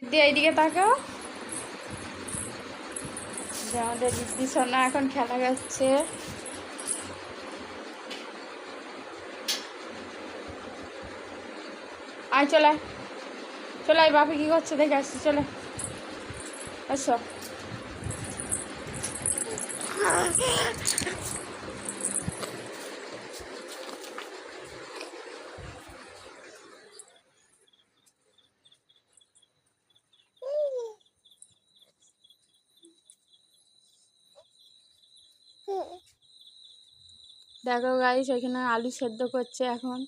দিদি এইদিকে তাকাও। আমাদের দিদি সোনা এখন খেলা যাচ্ছে। আয় চলে চলে আয়, বাপি কি করছে দেখে আসছি, চলে আসো। দেখো গাইস, এখানে আলু সেদ্ধ করছে এখন।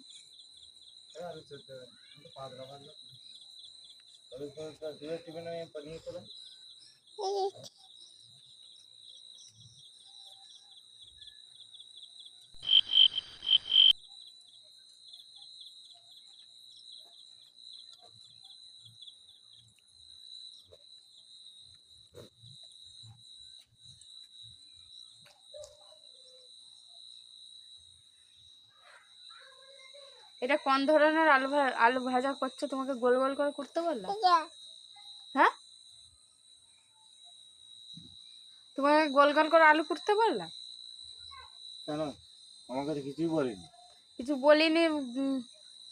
এটা কোন ধরনের আলু ভাজা করছো? তোমাকে গোল গোল করে করতে বললাম? হ্যাঁ, তোমাকে গোল গোল করে আলু করতে বললাম কেন? আমাকে তো কিছুই বলিনি। কিছু বলিনি।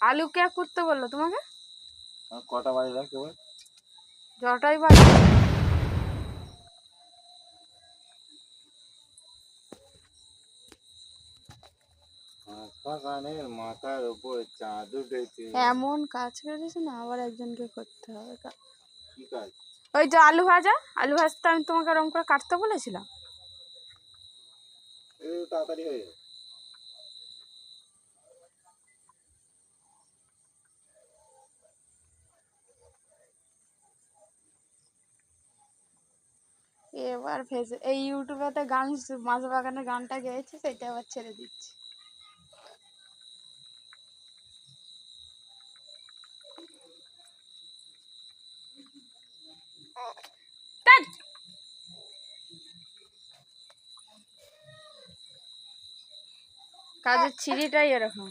আলু কে করতে বললো তোমাকে? কটা বাজে কেবল? যটাই বাজে। মাথার উপর চাঁদ উঠেছে। এমন কাজ করেছে না, আবার একজনকে করতে হবে। কি কাজ? ওই যে আলু ভাজতে আমি তোমাকে ওরকম করে কাটতে বলেছিলাম। তাড়াতাড়ি হয়ে যাবে। এবার এই ইউটিউবেতে গান, মাছ বাগানের গানটা গেয়েছে, সেটা আবার ছেড়ে দিচ্ছি। কাজের ছিঁড়িটাই এরকম।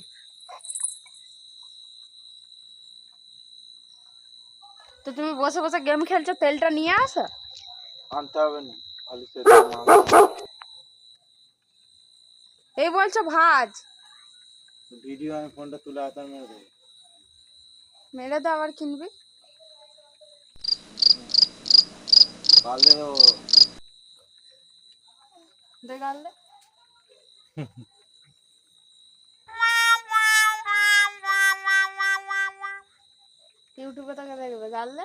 তো তুমি বসে বসে গেম খেলছো, তেলটা নিয়ে আসো। আনতে হবে না, আলু সেদ্ধ এই বলছো ভাজ। ভিডিও আমি ফোনটা তুলে আতার মেরে দেবো। মেরে দাও, আবার কিনবি। পারলে দেখালে ইউটিউবে তাকে দেখবে গাললে।